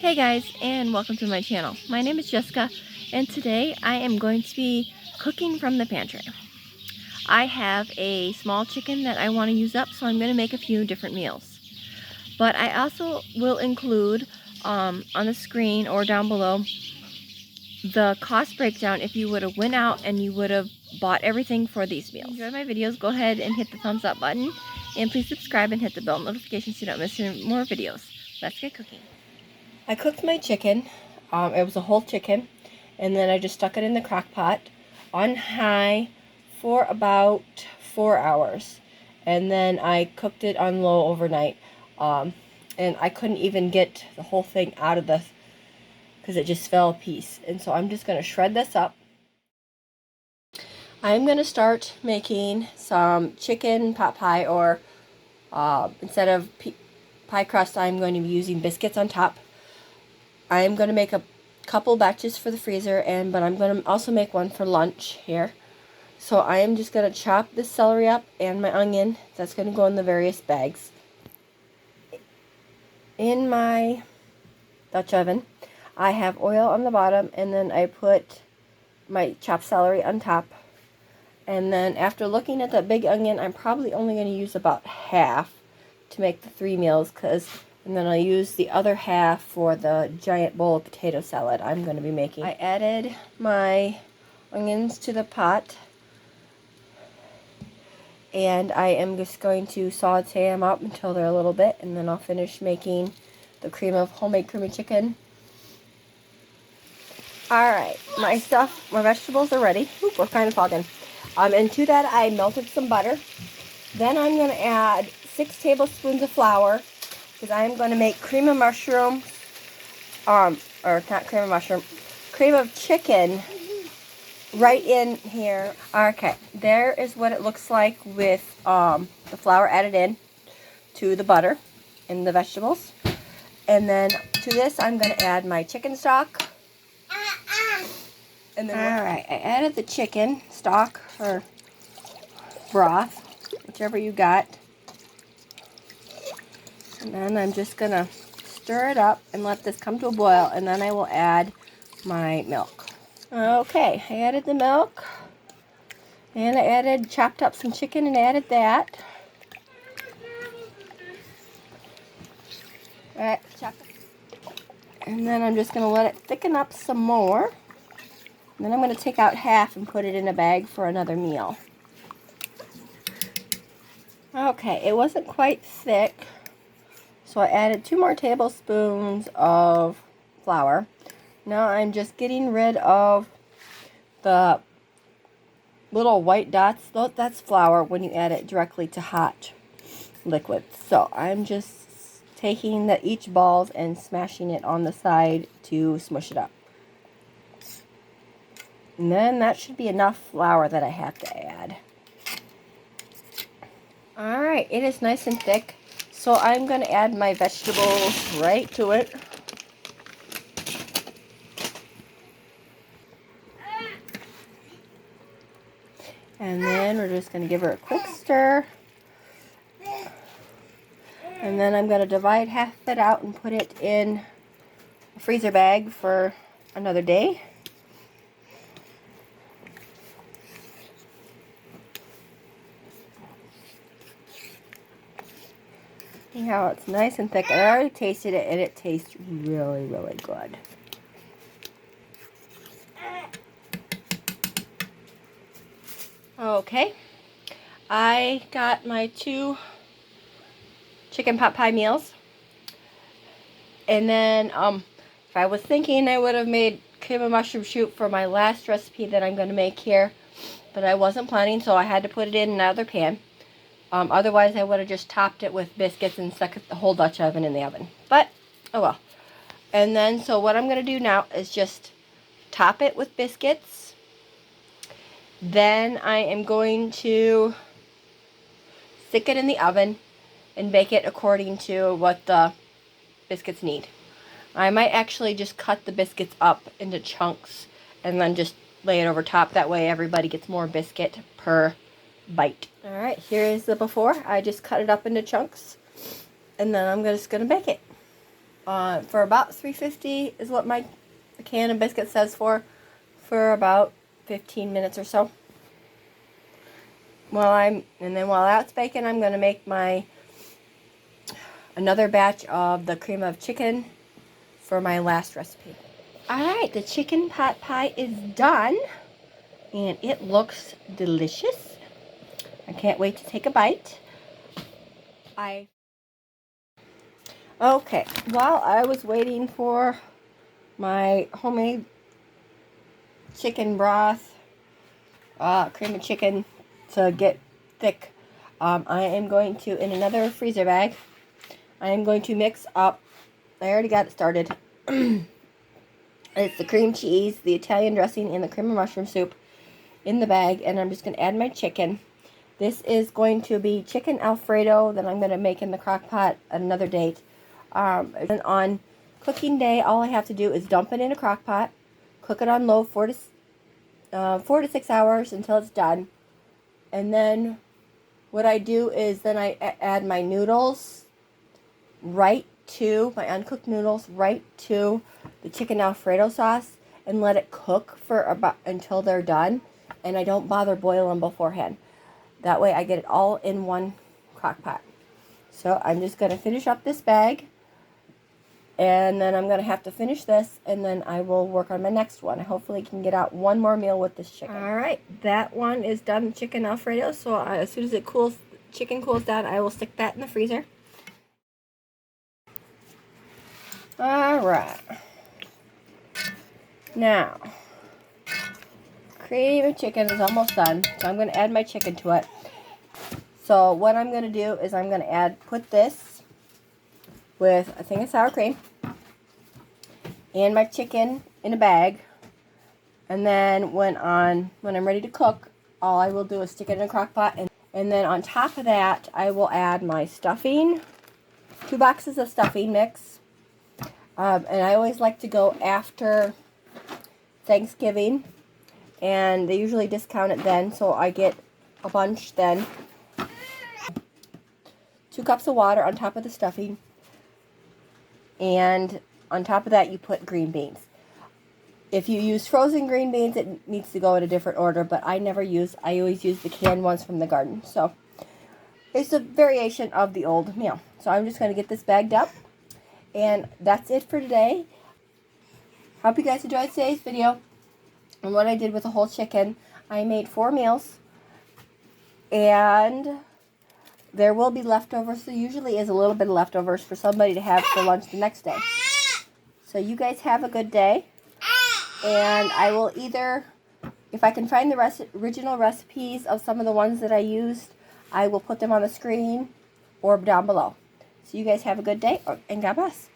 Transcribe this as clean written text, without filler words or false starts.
Hey guys, and welcome to my channel. My name is Jessica, and today I am going to be cooking from the pantry. I have a small chicken that I want to use up, so I'm going to make a few different meals. But I also will include on the screen or down below the cost breakdown if you would have went out and you would have bought everything for these meals. If you enjoy my videos, go ahead and hit the thumbs up button, and please subscribe and hit the bell notification so you don't miss any more videos. Let's get cooking. I cooked my chicken. It was a whole chicken, and then I just stuck it in the crock pot on high for about 4 hours, and then I cooked it on low overnight. And I couldn't even get the whole thing out of the, because it just fell a piece. And so I'm just going to shred this up. I'm going to start making some chicken pot pie, or instead of pie crust, I'm going to be using biscuits on top. I am going to make a couple batches for the freezer, but I'm going to also make one for lunch here. So I am just going to chop this celery up and my onion. That's going to go in the various bags. In my Dutch oven, I have oil on the bottom, and then I put my chopped celery on top. And then after looking at that big onion, I'm probably only going to use about half to make the 3 meals, and then I'll use the other half for the giant bowl of potato salad I'm going to be making. I added my onions to the pot, and I am just going to saute them up until they're a little bit, and then I'll finish making the homemade creamy chicken. Alright, my vegetables are ready. Oop, we're kind of fogging. And to that I melted some butter. Then I'm going to add 6 tablespoons of flour, because I am going to make cream of mushroom, or not cream of mushroom, cream of chicken right in here. Okay, there is what it looks like with the flour added in to the butter and the vegetables. And then to this I'm going to add my chicken stock. And then alright, I added the chicken stock or broth, whichever you got. And then I'm just going to stir it up and let this come to a boil, and then I will add my milk. Okay, I added the milk, and I chopped up some chicken and added that. Alright, and then I'm just going to let it thicken up some more. And then I'm going to take out half and put it in a bag for another meal. Okay, it wasn't quite thick, so I added 2 more tablespoons of flour. Now I'm just getting rid of the little white dots. That's flour when you add it directly to hot liquid. So I'm just taking each balls and smashing it on the side to smush it up. And then that should be enough flour that I have to add. Alright, it is nice and thick. So I'm going to add my vegetables right to it. And then we're just going to give her a quick stir. And then I'm going to divide half of it out and put it in a freezer bag for another day. See how it's nice and thick. And I already tasted it, and it tastes really, really good. Okay, I got my 2 chicken pot pie meals. And then if I was thinking, I would have made cream of mushroom soup for my last recipe that I'm going to make here. But I wasn't planning, so I had to put it in another pan. Otherwise, I would have just topped it with biscuits and stuck the whole Dutch oven in the oven. But, oh well. And then, so what I'm going to do now is just top it with biscuits. Then I am going to stick it in the oven and bake it according to what the biscuits need. I might actually just cut the biscuits up into chunks and then just lay it over top. That way everybody gets more biscuit per bite. Alright, here is the before. I just cut it up into chunks, and then I'm just going to bake it. for about $3.50 is what my can of biscuits says for about 15 minutes or so. And then while that's baking, I'm going to make another batch of the cream of chicken for my last recipe. Alright, the chicken pot pie is done, and it looks delicious. I can't wait to take a bite. Okay, while I was waiting for my homemade chicken broth, cream of chicken to get thick, I am going to, in another freezer bag, I am going to mix up, I already got it started, it's the cream cheese, the Italian dressing, and the cream of mushroom soup in the bag, and I'm just going to add my chicken. This is going to be chicken Alfredo that I'm going to make in the crock pot at another date. And on cooking day, all I have to do is dump it in a crock pot, cook it on low 4 to 6 hours until it's done. And then what I do is then I add my noodles my uncooked noodles right to the chicken Alfredo sauce and let it cook for until they're done. And I don't bother boiling them beforehand. That way I get it all in one crock pot. So I'm just going to finish up this bag. And then I'm going to have to finish this, and then I will work on my next one. I hopefully can get out one more meal with this chicken. Alright, that one is done, chicken Alfredo. So as soon as chicken cools down, I will stick that in the freezer. Alright. Now, cream of chicken is almost done, so I'm going to add my chicken to it. So what I'm going to do is I'm going to put this with a thing of sour cream and my chicken in a bag, and then when I'm ready to cook, all I will do is stick it in a crock pot, and then on top of that I will add my stuffing, 2 boxes of stuffing mix, and I always like to go after Thanksgiving, and they usually discount it then, so I get a bunch then. 2 cups of water on top of the stuffing, and on top of that you put green beans. If you use frozen green beans, it needs to go in a different order, but I always use the canned ones from the garden. So it's a variation of the old meal. So I'm just going to get this bagged up, and that's it for today. Hope you guys enjoyed today's video and what I did with the whole chicken. I made 4 meals, and there will be leftovers. So usually is a little bit of leftovers for somebody to have for lunch the next day. So you guys have a good day, and I will either, if I can find the original recipes of some of the ones that I used, I will put them on the screen or down below. So you guys have a good day, and God bless.